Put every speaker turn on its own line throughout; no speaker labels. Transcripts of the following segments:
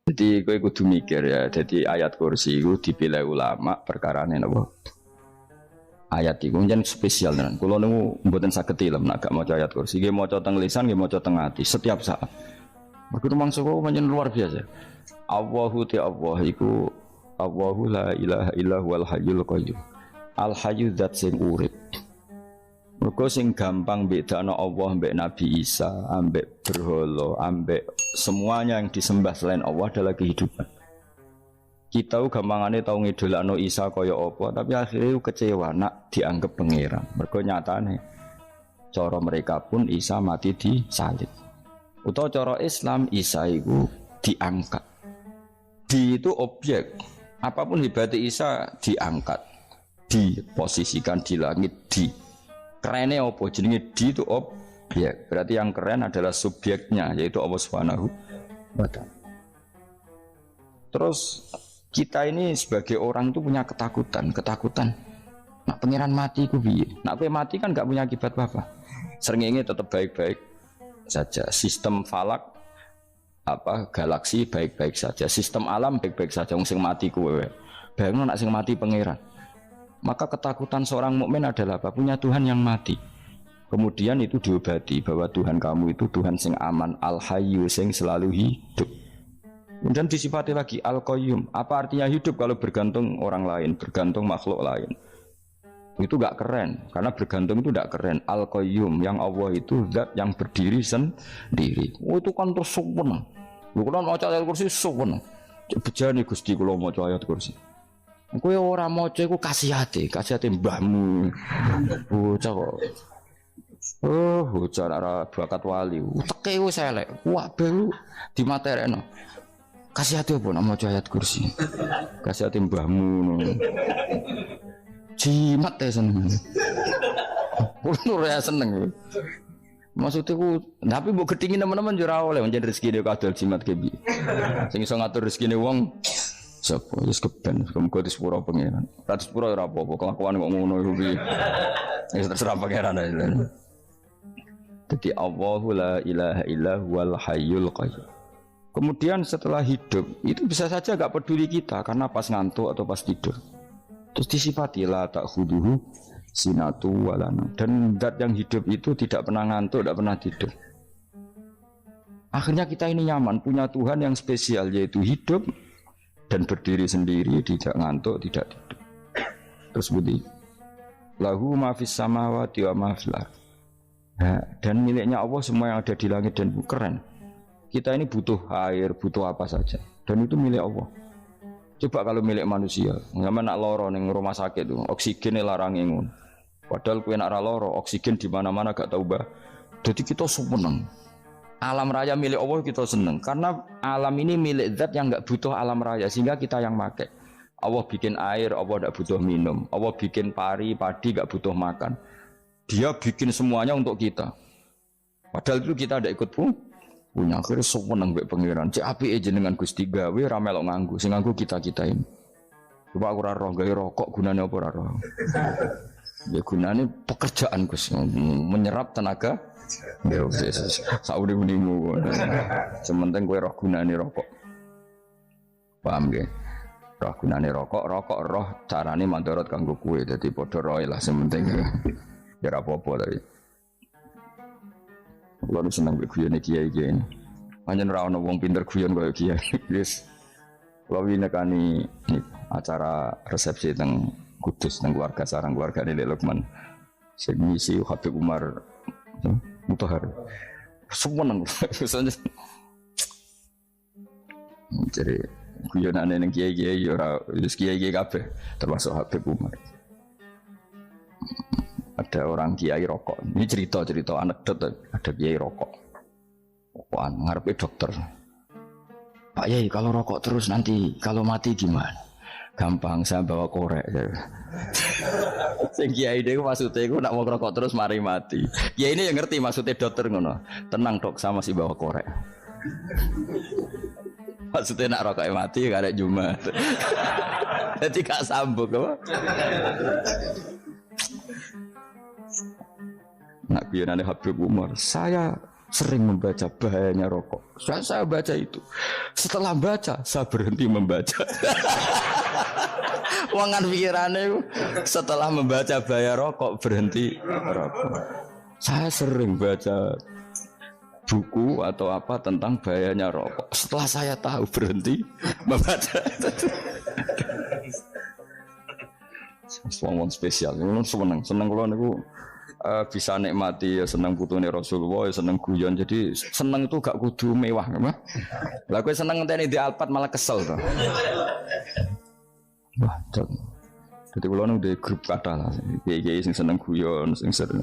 Jadi kowe kudu mikir ya. Jadi ayat kursi itu dipilih ulama perkarane napa? Ayat iku njen spesial tenan. Kula niku mboten saged ilem nek gak maca ayat kursi. Nggih maca teng lisan, nggih maca teng ati setiap saat. Mergo mangsa kok pancen luar biasa. Allahu ta Allah iku Allahu la ilaha illa huwal hayyul qayyum. Al hayyu zat sing urip. Mergo sing gampang bedakno Allah mbek Nabi Isa, ambek berhala, ambek semuanya yang disembah selain Allah adalah kehidupan. Kita gampangane tau ngidolakno Isa kaya apa, tapi akhirnya kecewa nak dianggap pangeran. Mergo nyatane cara mereka pun Isa mati disalib. Utawa cara Islam Isa iku diangkat. Di itu objek. Apapun hebatnya Isa diangkat, diposisikan di langit di. Kerennya apa? Jenenge di itu objek. Berarti yang keren adalah subjeknya, yaitu Allah Subhanahu wa ta'ala. Terus kita ini sebagai orang itu punya ketakutan. Nak pangeran mati ku piye? Nak kowe mati kan gak punya akibat apa-apa. Srengenge tetap baik-baik saja. Sistem falak galaksi baik-baik saja. Sistem alam baik-baik saja. Wong sing mati kowe. Bayangno nak sing mati pangeran. Maka ketakutan seorang mukmin adalah apa? Punya Tuhan yang mati. Kemudian itu diobati bahwa Tuhan kamu itu Tuhan sing aman, al-hayyu sing selalu hidup. Kemudian disifati lagi al-qayyum. Apa artinya hidup kalau bergantung orang lain, bergantung makhluk lain? Itu gak keren, karena bergantung itu gak keren. Al-qayyum yang Allah itu zat yang berdiri sendiri. Oh, itu kan terus sempurna. Lu kan maca ayat kursi sempurna. Bejane Gusti kula maca ayat kursi. Kowe ora maca iku kasihate mbahmu. Bocah kok. Oh, bocah ora bakat wali. Teke wis elek. Kabeh lu dimaterekno. Kasihate apa nek maca ayat kursi? Kasihate mbahmu ngono. Jimat ya seneng. Kulo ora seneng. Maksudnya tapi mbok gedhingi teman-teman yo ora oleh njen rezeki dhewe kadal jimat kebi. Sing iso ngatur rezekine wong sapa wis keben muga disepuro pangeran. Ora disepuro ora apa-apa kelakuan kok ngono iku piye. Wis terserah pangeran ae. Jadi Allahu la ilaha illa huwal hayyul qayyum. Kemudian setelah hidup itu bisa saja gak peduli kita karena pas ngantuk atau pas tidur. Terus disifati la ta'khuduhu sinatu walana. Dan zat yang hidup itu tidak pernah ngantuk, tidak pernah tidur. Akhirnya kita ini nyaman punya Tuhan yang spesial yaitu hidup dan berdiri sendiri, tidak ngantuk, tidak tidur. Terus budi lahu ma fis samawati wa ma fil ardh. Dan miliknya Allah semua yang ada di langit dan bumi. Keren. Kita ini butuh air, butuh apa saja dan itu milik Allah. Coba kalau milik manusia, sama nak loro ning rumah sakit tuh, oksigen larang ngono. Padahal kowe nak ra loro, oksigen di mana-mana gak tahu bah. Jadi kita seneng. Alam raya milik Allah kita seneng karena alam ini milik zat yang enggak butuh alam raya sehingga kita yang pakai. Allah bikin air, Allah enggak butuh minum. Allah bikin padi enggak butuh makan. Dia bikin semuanya untuk kita. Padahal itu kita enggak ikut punya. Akhirnya seneng mbek pangeran. Cek apike jenengan Gusti gawe ra melok nganggo. Sing nganggo kita-kita ini. Coba aku ora roh gawe rokok gunane apa ora roh. Ya gunane pekerjaan Gus menyerap tenaga. Ya wis saurip-uripmu. Sementing kowe roh gunane rokok. Paham nggih? Roh gunane rokok roh carane mandorot kanggo kowe. Dadi padha roe lah sementing. Ya ora apa-apa tapi. Kulo seneng guyone kiai-kiai. Pancen ora ana wong pinter guyon kaya kiai. Wis kulo winekani acara resepsi teng Kudus teng keluarga sarang keluargane Lek Lukman. Sing ngisi Habib Umar Mutahar. Seneng. Jadi guyonane ning kiai-kiai ora wis kiai-kiai kabeh termasuk Habib Umar. Ada orang kiai rokok. Ini cerita anekdot ada kiai rokok. Rokokan ngarepe dokter. Pak Yai kalau rokok terus nanti kalau mati gimana? Gampang saya bawa korek. Sing kiai dhewe maksudnya iku nak mau rokok terus mari mati. Kiai ini yang ngerti maksudnya dokter ngono. Tenang dok, sama si bawa korek. Maksudnya nak rokoknya mati gak ada Jumat. Jadi gak sambung apa? Nak guyonane Habib Umar, saya sering membaca bahayanya rokok. Saya baca itu. Setelah baca, saya berhenti membaca. Wangan pikirannya setelah membaca bahaya rokok berhenti rokok. Saya sering baca buku atau apa tentang bahayanya rokok. Setelah saya tahu berhenti membaca. Wong spesial, seneng kalau niku bisa nikmati ya seneng putune Rasulullah, ya seneng guyon. Jadi seneng itu gak kudu mewah, apa? Lah kowe seneng ngenteni di Alphard malah kesel to. Wah, jadi kalau nang di grup kata lah, kiai sing seneng guyon, sing sering.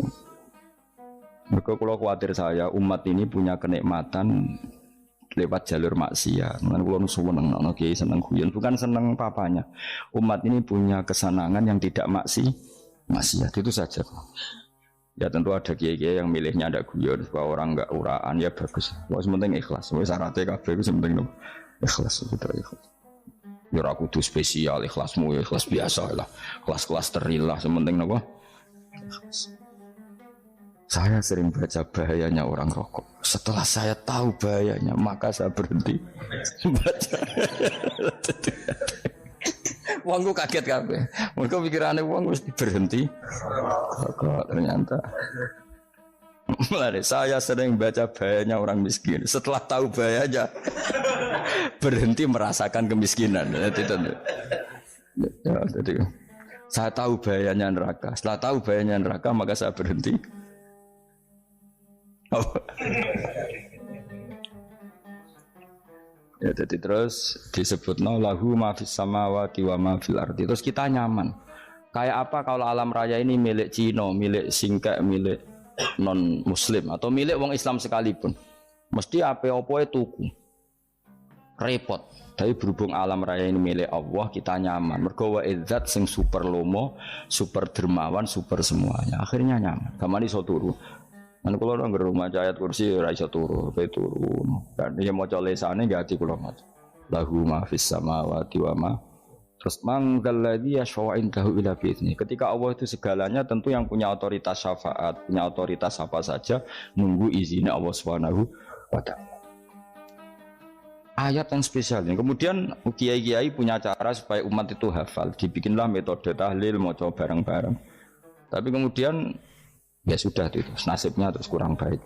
Mereka kalau khawatir saya umat ini punya kenikmatan lewat jalur maksiat. Kan kalau seneng nang kiai seneng guyon, bukan seneng papanya. Umat ini punya kesenangan yang tidak maksiat itu saja. Ya tentu ada kiai-kiai yang milihnya ada guyon supaya orang enggak uraan ya bagus. Wes penting ikhlas. Wes syaratnya kabeh iku penting ikhlas itu ikhlas. Ya ora kudu spesial ikhlasmu ya ikhlas biasa lah. Kelas-kelas terilah sementing napa? Ikhlas. Saya sering baca bahayanya orang rokok. Setelah saya tahu bahayanya, maka saya berhenti baca. Wongku kaget kabeh. Mergo pikirane wong wis berhenti. Kok ternyata. Mulai saya sering baca bahayanya orang miskin. Setelah tahu bahayanya berhenti merasakan kemiskinan. Jadi saya tahu bahayanya neraka. Setelah tahu bahayanya neraka maka saya berhenti. Ya, jadi terus disebut lahu ma fis samawati wa ma fil ardi. Terus kita nyaman. Kayak apa kalau alam raya ini milik Cina, milik singkek, milik non muslim atau milik wong Islam sekalipun. Mesti apa-apa tuku. Repot. Tapi berhubung alam raya ini milik Allah, kita nyaman. Mergo wa izzat sing super lomo, super dermawan, super semuanya. Akhirnya nyaman. Gamane iso turu. Kan kalau orang rumah ayat kursi raisa turu, pe turu. Dan dia mau colesane gak ati kula maca. Lahu ma fis samawati wa ma. Terus mangdalladzi yashfa'u indahu ila bi'izni. Ketika Allah itu segalanya tentu yang punya otoritas syafaat, punya otoritas apa saja nunggu izinnya Allah Subhanahu wa taala. Ayat yang spesial ini. Kemudian kiai-kiai punya cara supaya umat itu hafal. Dibikinlah metode tahlil maca bareng-bareng. Tapi kemudian ya sudah itu nasibnya terus kurang baik.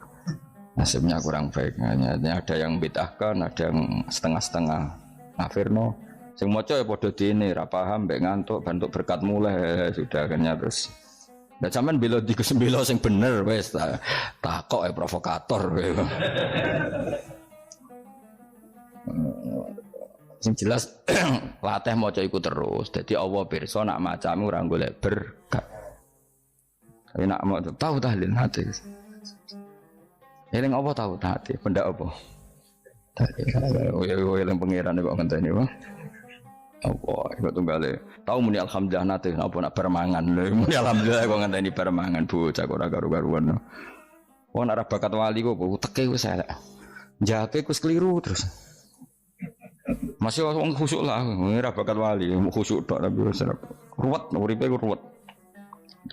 Nasibnya kurang baik. Hanya ada yang bid'ahkan, ada yang setengah-setengah ngafirno. Sing maca ya padha dene ra paham mbek ngantuk bantuk berkat mulai sudah akhirnya terus. Lah sampean bela di kesembelo sing bener wis takok provokator. Sing jelas latih maca iku terus. Dadi Allah pirsa nak macamu ora golek berkat. Tapi nak mau tahu tahlil hati. Eling apa tahu hati? Benda apa? Eling pangeran kok ngenteni wae. Apa iku tunggale. Tahu muni alhamdulillah nate apa nak permangan. Muni alhamdulillah kok ngenteni permangan bocah ora karo-karuan. Wong ora bakat wali kok teke wis elek. Jake wis keliru terus. Masih wong khusuk lah, ora bakat wali, khusuk tok tapi wis ruwet, uripe ruwet.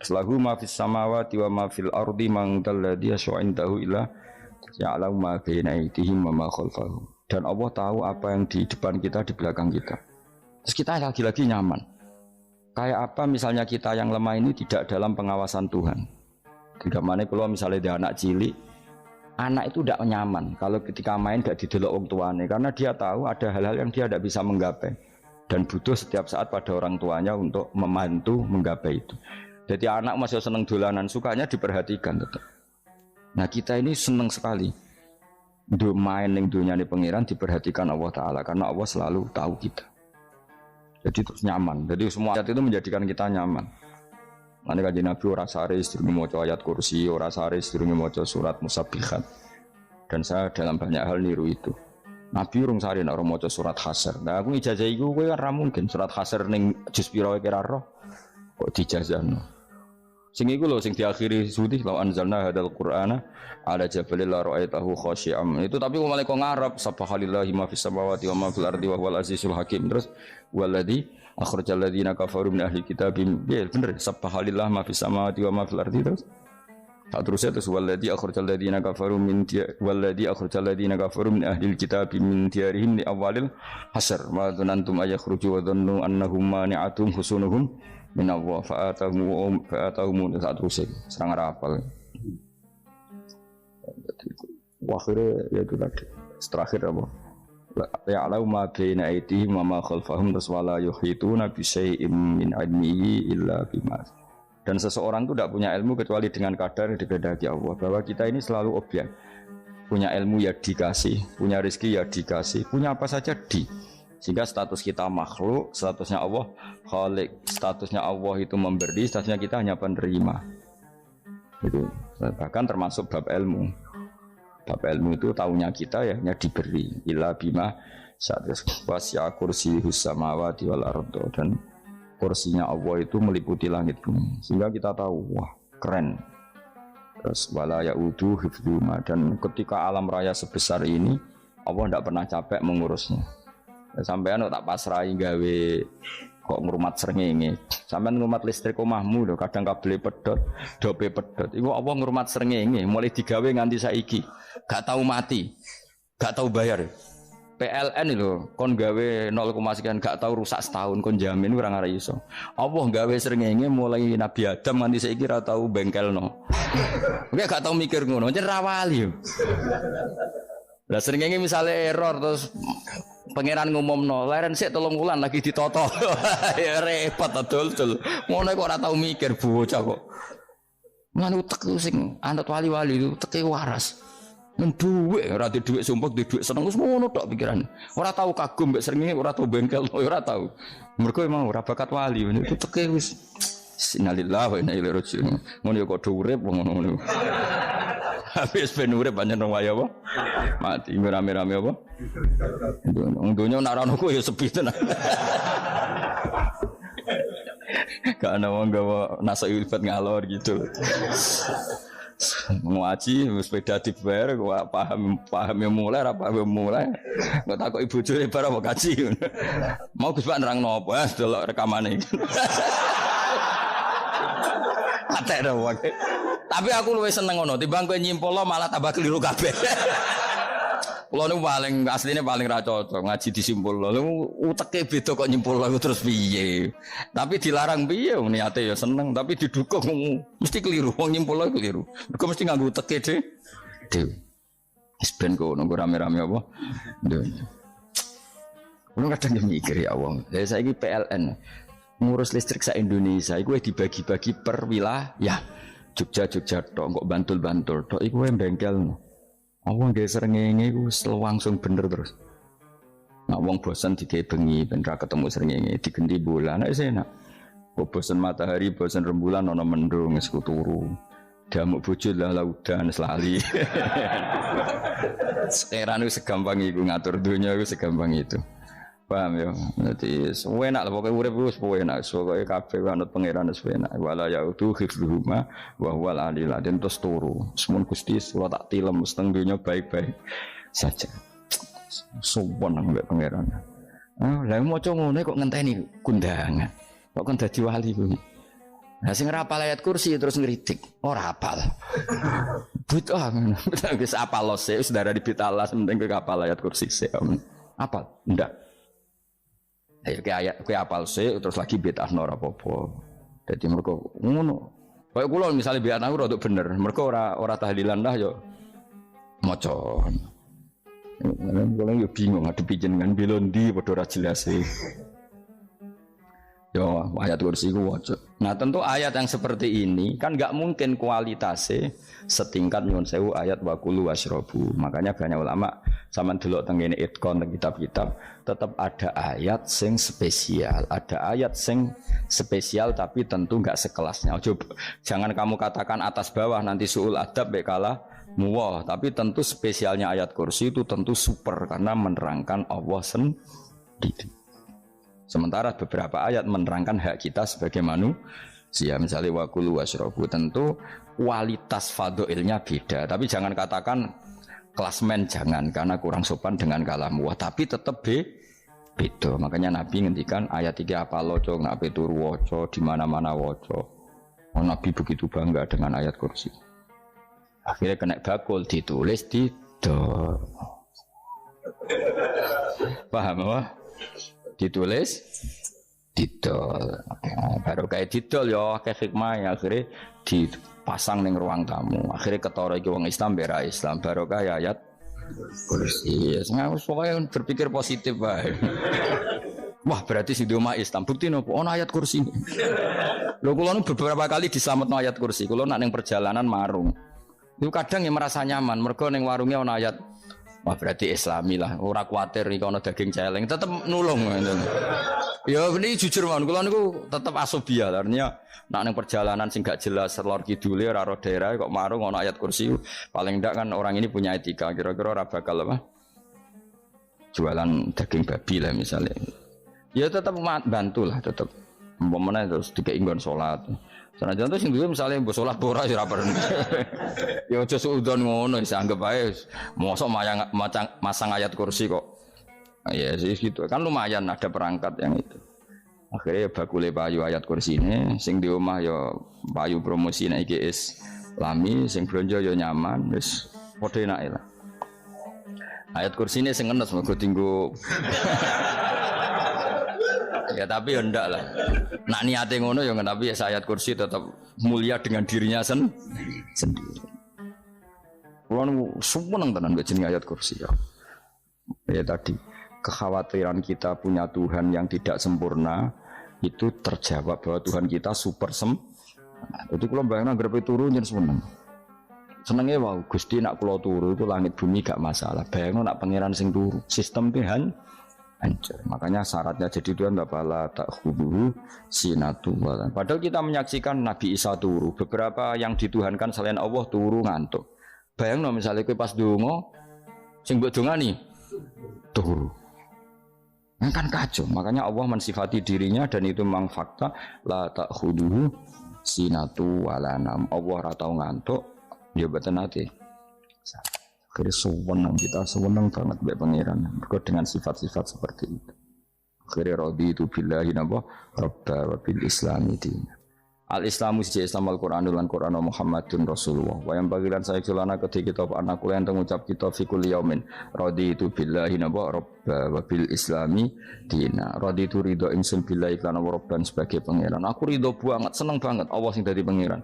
Lahu ma fis samawati wa ma fil ardi man dalladhi yash'indahu illa ya'lamu ma baina aydihim wa ma khalfahum. Dan Allah tahu apa yang di depan kita, di belakang kita. Terus kita lagi-lagi nyaman. Kayak apa misalnya kita yang lemah ini tidak dalam pengawasan Tuhan. Jika mana kalau misalnya dia anak cilik, anak itu tidak nyaman kalau ketika main tidak didelok orang tuanya karena dia tahu ada hal-hal yang dia tidak bisa menggapai dan butuh setiap saat pada orang tuanya untuk membantu menggapai itu. Jadi anak masih senang dolanan, sukanya diperhatikan tetap. Nah kita ini senang sekali main ning dunia ini pengiran diperhatikan Allah Ta'ala karena Allah selalu tahu kita. Jadi terus nyaman. Jadi semua ayat itu menjadikan kita nyaman. Nanti kajian Nabi ora sare sedurunge maca ayat kursi, ora sare sedurunge maca surat Musabbihat. Dan saya dalam banyak hal niru itu. Nabi urung sare nek ora maca surat Hasr. Nah aku ijazah iku kowe ora mungkin surat Hasr ning juz pira kira roh kok dijazahno. Sing iku lho sing diakhiri suci law anzalna hadzal qur'ana ala jabalil la ra'aitahu khashi'am. Itu tapi mulai kok ngarep subhanallahi ma fis samawati wa ma fil ardi wa huwal azizul hakim. Terus waladzi akhrajal ladzina kafaru min ahli kitabim. Ya bener subhanallahi ma fis samawati wa ma fil ardi terus. Tak terusnya terus walladzi akhrajal ladzina kafaru min walladzi akhrajal ladzina kafaru min ahlil kitabi min diyarihim li awwalil hasr wa dhanantum ayakhruju wa dhannu annahum mani'atum husunuhum min Allah fa'atahum tak terusnya serang rapal. Akhirnya ya itu tadi terakhir apa? Ya'lamu ma baina aydihim wa ma khalfahum wala yuhituna bi syai'in min 'ilmihi illa bima. Dan seseorang itu tidak punya ilmu kecuali dengan kadar yang dikehendaki Allah. Bahwa kita ini selalu objek. Punya ilmu ya dikasih, punya rezeki ya dikasih, punya apa saja di. Sehingga status kita makhluk, statusnya Allah khalik, statusnya Allah itu memberi, statusnya kita hanya penerima. Itu bahkan termasuk bab ilmu. Bab ilmu itu tahunya kita ya hanya diberi. Illa bima satus wasya kursiyus samawati wal ardo, dan kursinya Allah itu meliputi langit bumi, sehingga kita tahu wah keren. Terus wala yaudu hifdzuma, dan ketika alam raya sebesar ini Allah tidak pernah capek mengurusnya. Sampean tak pasrahi gawe kok ngrumat srengenge, sampean ngrumat listrik omahmu lho kadang kabel pedhot, dope pedhot. Iku Allah ngrumat srengenge mulai digawe nganti saiki, gak tahu mati, gak tahu bayar. PLN itu kon gawe 0, sekian gak tahu rusak setahun kon jamin ora ngara iso. Allah gawe srengenge mulai Nabi Adam nganti saiki ora tahu bengkelno. Oke gak tahu mikir ngono, jen rawali. Lah srengenge misale error terus pangeran ngumumno, leren sik 3 wulan lagi ditoto. Ya repot dol. Ngono kok ora tahu mikir bocah kok. Ngono utek sing anut wali-wali itu teke waras. Duit, ora di duit sumpah, di duit seneng, semua tok pikiran. Ora tahu kagum, mbak srengenge, ora tahu bengkel, ora tahu. Mereka emang ora bakat wali, itu teke wis. Innalillahi wa inna ilaihi raji'un. Ngono ya kok urip ngono. Habis ben urip pancen waya apa? Mati rame-rame apa? Untunya nak ra ono ya sepi tenan. Gak ana wong gawa nasa ilfat ngalor gitu. Ngaji sepeda dibayar kok paham yang mulai apa yang mulai kok takut ibu jure bar apa kaji mau Gus Pak nerangno apa delok rekamane atek ora tapi aku luwih seneng ngono timbang kowe nyimpulno malah tambah keliru kabeh. Kulo niku paling asline paling ra cocok ngaji disimpulno. Lho uteke beda kok nyimpulno terus piye. Tapi dilarang piye niate ya seneng tapi didukung mesti keliru. Wong nyimpulno keliru. Mergo mesti nganggo uteke dhewe. Wis ben kok nunggu rame-rame apa. Kulo kadang mikir ya wong. Lah saiki PLN ngurus listrik sa Indonesia iku dibagi-bagi per wilayah. Jogja tok kok Bantul tok iku bengkel. Wong ge srengenge iku langsung bener terus. Nah wong bosan digawe bengi ben ra ketemu srengenge digenti bulan nek enak. Kok bosan matahari, bosan rembulan ana mendung wis turu. Damuk bojo lah laudan selali. Sekarang itu segampang iku ngatur dunia itu segampang itu. Paham ya? Nanti enak lah pokoknya urip wis enak. Pokoke kabeh anut pangeran wis enak. Wala yautu hifdzuhuma wa huwal aliyul azim terus turu. Semun Gusti kula tak tilem seteng dunya baik-baik saja. Sowan nang mbek pangeran. Lah maca ngene kok ngenteni kundangan. Kok kan dadi wali kuwi. Lah sing ora hafal ayat kursi terus ngritik. Ora hafal. Butuh wis hafal lose wis darah dibitalah penting kowe hafal ayat kursi sik. Hafal? Ndak. Akhirnya ayat kowe apal sik terus lagi bid'ah ora apa-apa. Dadi mergo ngono. Kaya kula misale bid'ah aku rada bener, mergo ora tahlilan dah yo maca. Kula yo bingung ngadepi jenengan belondi padha ora jelas e. Yo ayat kursi ku waca. Nah tentu ayat yang seperti ini kan enggak mungkin kualitasnya setingkat nyuwun sewu ayat wa kulu wasrobu. Makanya banyak ulama sampean delok teng ngene itqon teng kitab-kitab tetap ada ayat sing spesial, ada ayat sing spesial tapi tentu enggak sekelasnya. Jangan kamu katakan atas bawah nanti suul adab bekala muwah, tapi tentu spesialnya ayat kursi itu tentu super karena menerangkan Allah sendiri. Sementara beberapa ayat menerangkan hak kita sebagai manusia, misalnya wa kulu wasrobu, tentu kualitas fadhilnya beda. Tapi jangan katakan klasmen, jangan, karena kurang sopan dengan kalam wah, tapi tetap beda. Makanya Nabi ngendikan ayat 3 apa loco, nabi turu woco, di mana-mana woco. Oh, Nabi begitu bangga dengan ayat kursi. Akhirnya kena bakul ditulis didol. Paham apa? Ditulis didol. Baru kayak didol ya kayak hikmah akhirnya dipasang ning ruang tamu. Akhirnya ketara iki wong Islam bera Islam baru kayak ayat kursi. Pokoknya berpikir positif bae. Wah berarti si Doma Islam bukti nopo ono ayat kursi. Lho kula nu beberapa kali diselametno ayat kursi. Kula nak ning perjalanan marung. Itu kadang yang merasa nyaman mergo ning warungnya ono ayat. Wah berarti Islami lah. Ora kuwatir iki ono daging celeng, tetep nulung. Ya ini jujur mawon kula niku tetep asobia. Artinya nak ning perjalanan sing gak jelas lor kidule ora ro daerah kok marung ono ayat kursi. Paling ndak kan orang ini punya etika. Kira-kira ora bakal apa? Jualan daging babi lah misalnya. Ya tetap bantu lah tetap umpamane terus dikek nggon salat. Senajan to sing duwe misale mbok salat ora ya ora perlu. Ya aja suudon ngono wis anggap ae mosok masang ayat kursi kok. Ya sih gitu kan lumayan ada perangkat yang itu. Akhirnya ya bakule payu ayat kursi ini sing di omah ya payu promosi nek iki Islami sing blonjo ya nyaman wis padha enake lah. Ayat kursi ini sing ngenes mergo tinggo. Ya tapi ya ndak lah. Nak niate ngono ya tapi ya ayat kursi tetap mulia dengan dirinya sendiri. Kulo seneng tenan mbek jeneng ayat kursi ya. Ya tadi kekhawatiran kita punya Tuhan yang tidak sempurna itu terjawab bahwa Tuhan kita super Jadi kulo bayangno grepe turu nyen seneng. Senenge wae Gusti nak kulo turu itu langit bumi gak masalah. Bayangno nak pangeran sing turu, sistem Tuhan hancur. Makanya syaratnya jadi Tuhan bala ta'khudhu sinatu wala. Padahal kita menyaksikan Nabi Isa turu, beberapa yang dituhankan selain Allah turu ngantuk. Bayangno misalnya kowe pas donga sing mbok dongani turu. Kan kacau. Makanya Allah mensifati dirinya dan itu memang fakta la ta'khudhu sinatu wala nam. Allah ora tau ngantuk, ya boten ate. Akhirnya sewenang kita sewenang banget mbek pangeran mergo dengan sifat-sifat seperti itu. Akhirnya raditu billahi nabah rabba wa bil islami din. Al-Islamu siji Islam Al-Qur'an lan Qur'an Muhammadun Rasulullah. Wa yang bagilan saya kelana ketika kita anak kula yang ngucap kita fi kulli yaumin raditu billahi nabah rabba wa bil islami dina. Raditu ridho ingsun billahi lan rabban sebagai pangeran. Aku ridho banget, seneng banget Allah sing dadi pangeran.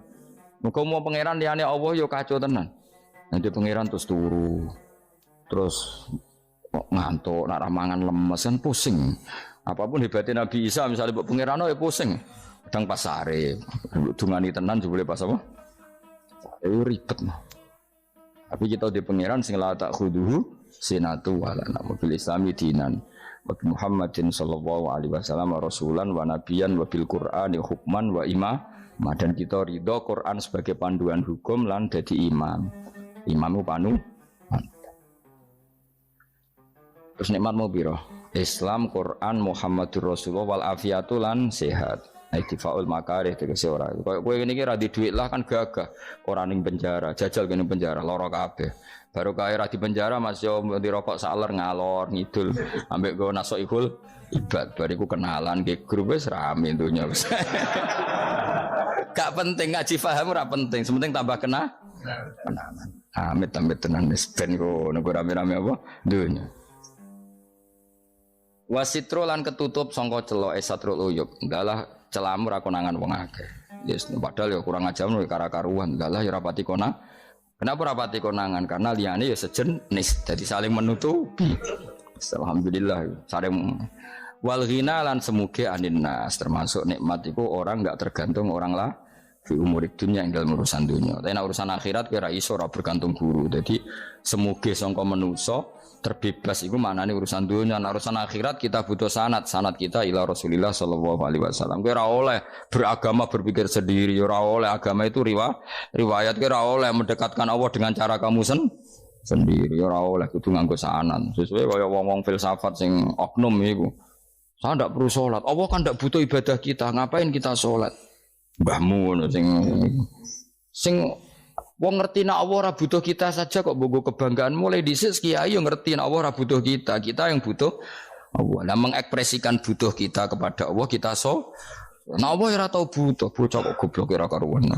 Muga mau pangeran liyane Allah yo kacau tenan. Nanti pangeran terus turu, terus ngantuk, nak ramangan lemes kan pusing. Apapun hebatnya Nabi Isa misalnya buat pangeran ya pusing. Kadang pasare, dungani tenan juga boleh pas apa? Ribet mah. Tapi kita di pangeran sing la ta'khudhuhu sinatu wala nabil islami dinan. Wa Muhammadin sallallahu alaihi wasallam rasulan wa nabiyan wa bil Qur'ani hukman wa imam. Dan kita ridho Quran sebagai panduan hukum lan dadi imam. Imammu panu. Terus nikmatmu piro? Islam, Quran, Muhammadur Rasulullah wal afiatu lan sehat. Iktifaul makarih tegese ora. Kowe ngene iki ra di dhuwit lah kan gagah. Ora ning penjara, jajal kene penjara lara kabeh. Baru kae ra di penjara Mas yo dirokok saler ngalor ngidul ambek go nasoihul ibad. Bariku kenalan ke grup wis rame dunya wis. Gak penting ngaji paham ora penting, sementing tambah kenalan. Amit-amit tenan wis ben kok nego rame-rame apa dunya. Wasitro lan ketutup sangka celok satrul uyub. Ndalah celamu ra konangan wong akeh. Yes, padahal ya kurang ajar no kara-karuan. Ndalah ya rapati konang. Kenapa rapati konangan? Karena liyane ya sejenis, jadi saling menutupi. Alhamdulillah saling wal ghina lan semuge aninnas termasuk nikmat itu orang enggak tergantung orang lah. Di umur dunia yang dalam urusan dunia. Tapi urusan akhirat kira iso ora bergantung guru. Jadi semuge sangka manusa terbebas itu maknane urusan dunia. Urusan akhirat kita butuh sanad kita ila Rasulillah sallallahu alaihi wasallam. Kira oleh beragama berpikir sendiri, ora oleh agama itu riwayat kira oleh mendekatkan Allah dengan cara kamu sendiri, ora oleh kudu nganggo sanad. Sesuai kaya wong-wong filsafat sing oknum iku. Saya ndak perlu salat. Allah kan ndak butuh ibadah kita. Ngapain kita salat? Mbahmu ngono sing wong ngerti nek Allah ora butuh kita saja kok bogo kebanggaan mulai dhisik kiai yo ngerti nek Allah ora butuh kita yang butuh Allah. Lah mengekspresikan butuh kita kepada Allah kita nek Allah ora tau butuh bocah kok goblok ora karuan.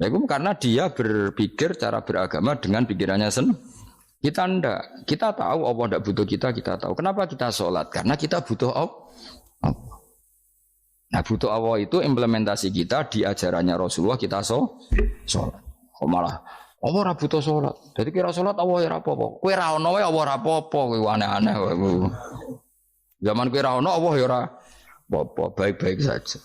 Ya itu karena dia berpikir cara beragama dengan pikirannya sendiri. Kita ndak. Kita tahu Allah ndak butuh kita tahu. Kenapa kita sholat? Karena kita butuh Allah. Nah butuh Allah itu implementasi kita di ajarannya Rasulullah kita sholat. Kok malah Allah ora butuh sholat. Jadi kira sholat Allah ya ora apa-apa. Kowe ra ono wae Allah ora apa-apa. Kowe aneh-aneh kowe. Zaman kowe ra ono Allah ya ora apa-apa, baik-baik saja.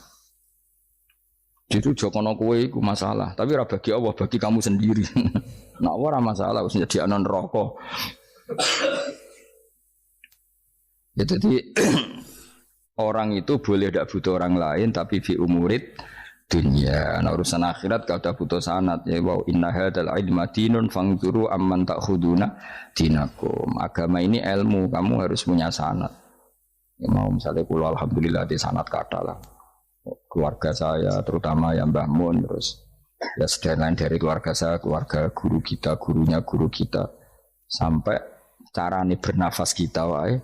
Jadi jokono kowe iku masalah, tapi ora bagi Allah, bagi kamu sendiri. Nah, ora masalah wis nyediakno neraka. Ya, jadi orang itu boleh tidak butuh orang lain tapi fi umurid dunia. Nah, urusan akhirat gak ada butuh sanad ya wa inna hadzal ilma dinun fangzuru amman ta'khuduna dinakum. Agama ini ilmu, kamu harus punya sanad. Ya mau misalnya kula alhamdulillah di sanad kata lah. Keluarga saya terutama yang Mbah Mun terus ya sedang dari keluarga saya, keluarga guru kita, gurunya guru kita sampai carane bernafas kita wae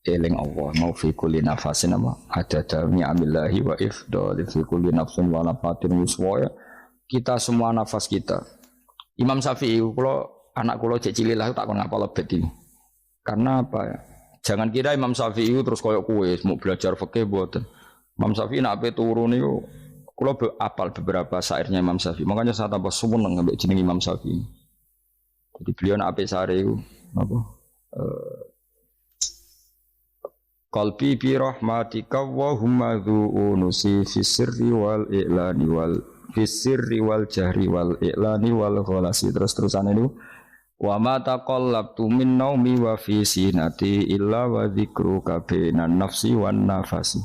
eling Allah mau fi kulli nafasin ada dami amillahi wa ifdal fi kulli nafsin wa nafatin wiswaya kita semua nafas kita. Imam Syafi'i kalau anak kula cek cilik lah tak kon ngapal lebet iki. Karena apa ya? Jangan kira Imam Syafi'i terus koyo kowe mau belajar fikih mboten. Imam Syafi'i nak ape turu niku kula apal beberapa syairnya Imam Syafi'i. Makanya saya tambah seneng ambek jeneng Imam Syafi'i. Jadi beliau nak ape sare iku napa? Qalbi bi rahmatika wa humma dzu'unusi fi sirri wal i'lani wal fi sirri wal jahri wal i'lani wal khalasi terus-terusan itu wa ma taqallabtu min naumi wa fi sinati illa wa dzikruka bainan nafsi wan nafasi.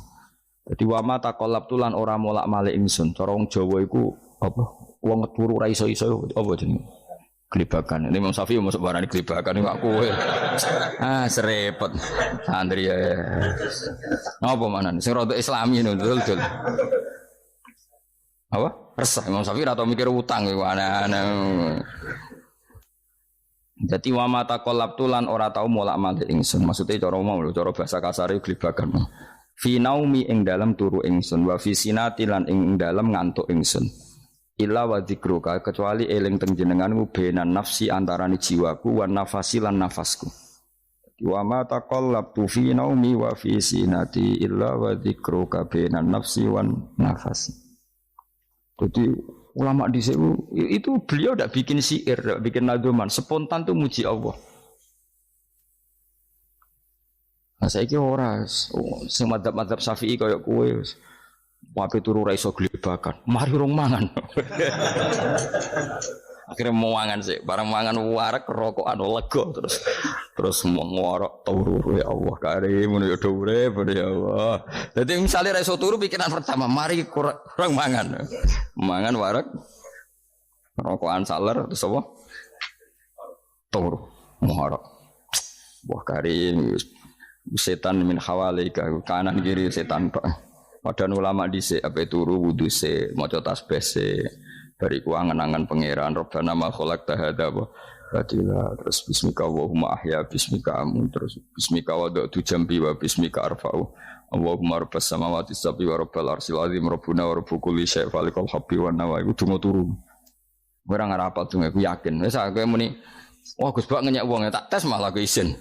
Jadi wa ma taqallabtu lan ora molak-malik ingsun. Cara wong Jawa iku apa? Wong turu ra iso-iso apa jenenge? Gelibakan. Ini Imam Syafi'i masuk barang gelibakan ini kowe. Serepet. Santri ya. Apa mana? Sing rada Islami ngono dul. Apa? Resah Imam Syafi'i atau mikir utang iku aneh-aneh. Jadi wa mata qalabtu lan ora tau molak-malik ingsun. Maksudnya cara umum lho, cara bahasa kasare gelibakan. Fi naumi ing dalam turu ingsun wa fi sinati lan ing dalam ngantuk ingsun. Illa wa dzikruka kecuali eling teng jenenganmu benan nafsi antarane jiwaku wan nafasi lan nafasku. Wa ma taqallabtu fi naumi wa fi sinati illa wa dzikruka benan nafsi wan nafasi. Jadi ulama dhisik itu beliau ndak bikin syair, ndak bikin nadzuman, spontan tuh muji Allah. Nah saiki ora sing madzhab Syafi'i kaya kowe wis wape turu ra iso glebakan. Mari rong mangan. Akhirnya mau mangan sih, barang mangan warak rokokan lega terus mau ngorok turu ya Allah karim ya urip ya Allah. Jadi misalnya ra iso turu pikiran pertama mari kurang mangan. Mangan warak rokokan saler terus apa? Turu ngorok. Wah karim setan min hawalika kanan kiri setan Pak. Padahal ulama dhisik ape turu wudu se maca tasbih se bariku angen-angen pangeran Rabbana ma khalaqta hadza wa batila terus bismika Allahumma ahya bismika amun terus bismika wada'tu jambi wa bismika arfa'u Allahumma rabbas samawati sab'i wa rabbal arsyil azim rabbuna wa rabbu kulli syai' falikal habbi wan nawa iku donga turu ora ngarapal donga aku yakin wis aku muni wah Gus Bak ngenyek wong tak tes malah aku isin.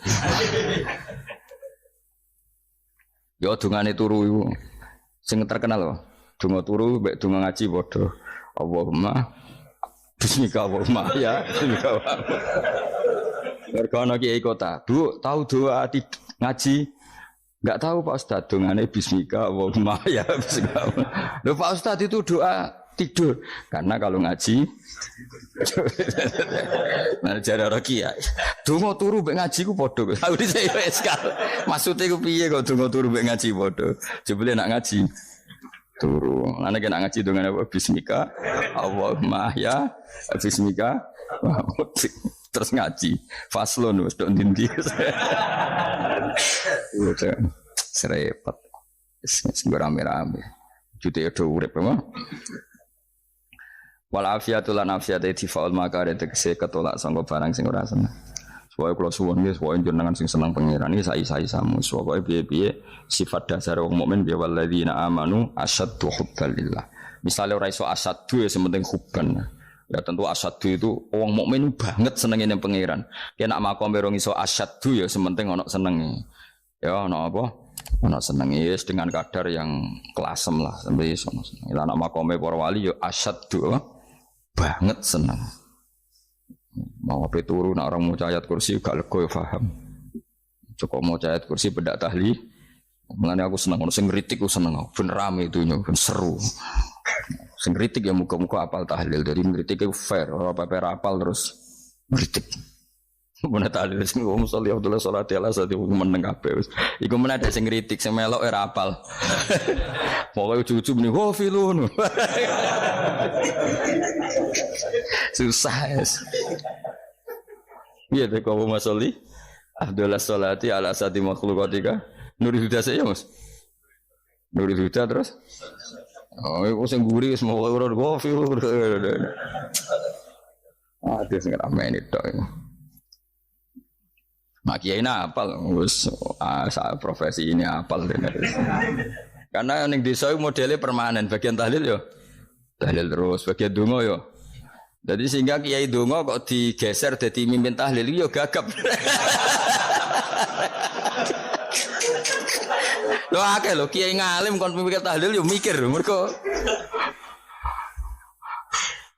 Yo dungane turu iku sing terkenal lho. Donga turu mek donga ngaji padha. Allahumma bismika Allahumma ya bismika. Mergo kiai kota. Bu, tahu doa ngaji? Enggak tahu Pak Ustaz dongane bismika Allahumma ya bismika. Lho Pak Ustaz itu doa tidur karena kalau ngaji nah jare Roki ya donga turu mek ngaji ku padha aku dhisik wis maksude ku piye kok donga turu mek ngaji padha jebule nak ngaji turu ana nek nak ngaji dongane bismika Allahumma ya bismika terus ngaji faslon wis tok ndi serepet wis rame-rame jute do urip mah wal afiatul lan afiat tifaul makare tegese ketolak sangka barang sing ora seneng. Supaya kula suwun nggih supaya jenengan sing seneng pangeran iki sai-sai samu supaya piye-piye sifat dasar wong mukmin ya walladzina amanu asyaddu hubbalillah. Misalnya ora iso asadu ya sementing huban. Ya tentu asadu itu wong mukmin banget senengin yang pangeran. Ya nak makom berong iso asadu ya sementing ono senengi. Ya ono apa? Ono senengi yes, dengan kadar yang kelasem lah sampai iso ono seneng. Lah nak makome para wali ya asadu banget seneng. Mau apa turu nak orang mau ayat kursi gak lego ya paham. Cukup mau ayat kursi bedak tahlil. Mulane aku seneng ono sing ngritik aku seneng. Ben rame itu ben seru. Sing kritik ya muka-muka apal tahlil dari kritik itu fair, ora apa apal terus kritik. Mun tahlil sing wong sholli Abdullah sholati ala sate meneng kabeh wis. Iku men ada sing kritik sing melok ora apal. Pokoke ujug-ujug muni ho filun. Susah es. Iya deh kau masoli Abdullah sholati ala sate makhluqatika. Nurul Huda saya Mas. Nurul Huda terus oh, aku sing guri wis mau ora gofi. Ah, dia sing rame ini tok. Mak kiai apal wis profesi ini apal dene. Karena ning desa modelnya permanen, bagian tahlil yo. Tahlil terus, bagian donga yo. Jadi sehingga kiai donga kok digeser dadi mimpin tahlil yo gagap. Lho akeh lho kiai ngalim kon mikir tahlil yo mikir mergo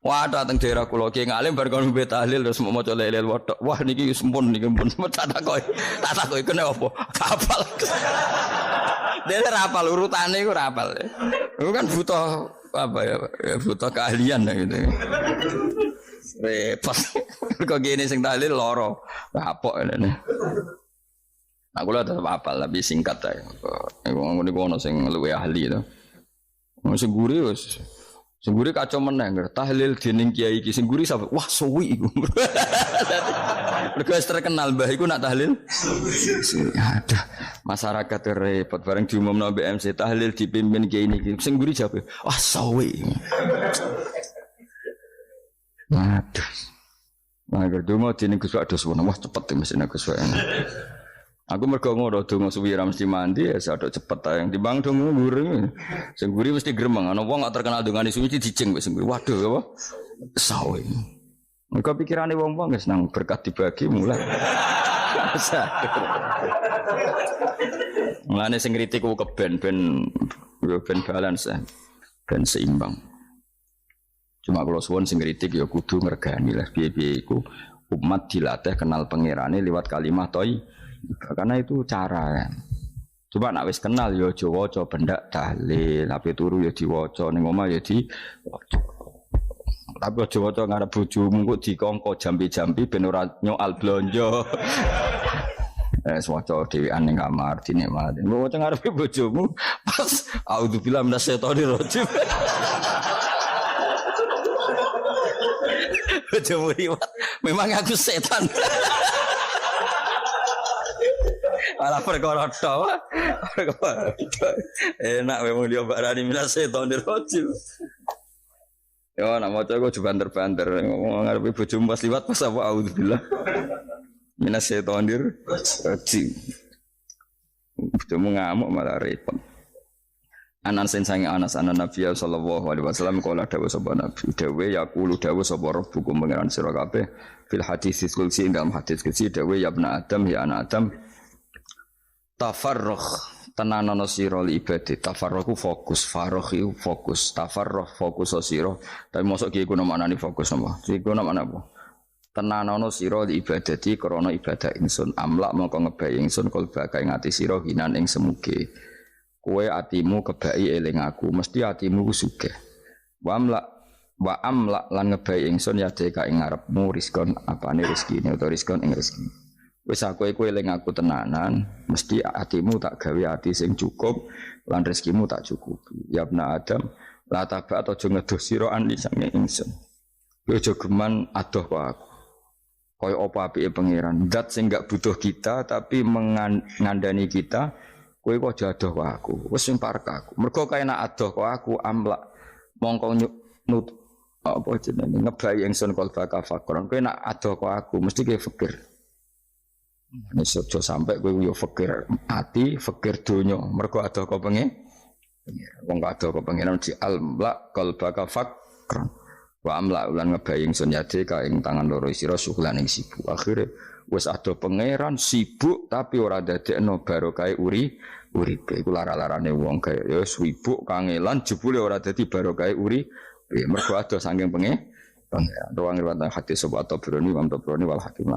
wah dateng daerah kula kiai ngalim bar kon mikir tahlil terus maca lelel wodok wah niki wis mumpun niki mumpun tak takoki kene apa kapal dene rapal urutane iku rapal itu kan butuh apa ya butuh keahlian gitu repot kok gini sing tahlil loro kapok ngene. Aku lah tetap apal tapi singkat aja. Aku ni kono sing luwe ahli tu. Sing guri kacau meneng. Tahlil dening kiai iki sing guri sampe wah suwi iku. Mergo terkenal mbah iku nak tahlil. Ada masyarakat repot bareng diumumno BMC tahlil dipimpin kiai niki. Sing guri jawab wah suwi. Aduh. Nah, gerdumo dening Gus Wak dos wah cepet mesine Gus Wak. Aku mergo ngono donga suwi ra mesti mandi ya sadok cepet ta yang timbang donga gureng. Sing guri mesti gremeng ana wong gak terkenal dongane suwi dijeng wis sing guri. Waduh apa? Sawe. Mergo pikirane wong-wong wis nang berkat dibagi mulai. Mulane sing kritik ku keben ben balance ben seimbang. Cuma kalau suwon sing kritik ya kudu ngergani lah piye-piye iku umat dilatih kenal pangerane lewat kalimat toy. Karena itu cara kan. Coba nak wis kenal yo aja waca bendak tahlil, ape turu yo diwaca ning omah yo diwaca. Tapi aja waca ngarep bojomu kok dikongko jambi-jambi ben ora nyoal blonjo. Waca dhewean ning kamar dinikmati. Mbok waca ngarepe bojomu pas auzubillahi minasyaitonir rajim. Bojomu riwat, memang aku setan. Ala perkara tok. Enak memang dia barani minasyaitonir rajim. Yo nak maca kok banter-banter ngomong ngarepe bojomu pas liwat pas apa auzubillah. Minasyaitonir rajim. Bojomu ngamuk malah repot. Anas sange Anas anan Nabi sallallahu alaihi wasallam kala dawuh sapa Nabi dawuh yaqulu dawuh sapa rabbukum pangeran sira kabeh fil hadis qudsi dalam hadis qudsi dawuh ya ibna Adam ya anak Adam tafarrugh tenanono sira li ibadah tafarrugh fokus faragh fokus tafarrugh fokus sira tapi mosok ki iku maknane fokus apa iku maknane apa tenanono sira li ibadati krana ibadah ingsun amlak mongko ngebayi ingsun kalbaka ing ati sira hinan ing semuge kowe atimu kebaki eling aku mesti atimu sugih wa amlak lan ngebayi ingsun ya deka ing ngarepmu rizkon apane rezekine utawa rizkon ing rezeki wis aku eling aku tenanan mesti atimu tak gawe ati sing cukup lan rezekimu tak cukupi ya ibna Adam la taba aja ngedoh sira ani sange ingsun kowe aja geman adoh kok aku kaya apa apike pangeran zat sing gak butuh kita tapi mengandani kita kowe kok aja adoh kok aku wis sing parek aku mergo kae nek adoh kok aku amlak mongko nut apa jenenge ngebayi ingsun kalbaka fakron kowe nek adoh kok aku mesti kowe fikir nek sojo sampai kowe yo fikir ati fikir donya mergo adoh kok pengen Wong kado ke pangeran di almla qalbaka fakran. Wa amla ulan ngebaying sun yade ka ing tangan loro sira syukulan ing sibuk. Akhire wis ado pangeran sibuk tapi ora dadekno barokah uripe. Iku lara-larane wong kaya ya sibuk kangelan jebule ora dadi barokah uripe. Mergo ado saking pangeran. Ruang riwayat hadis sobat Tabrani, Imam Tabrani wal Hakim.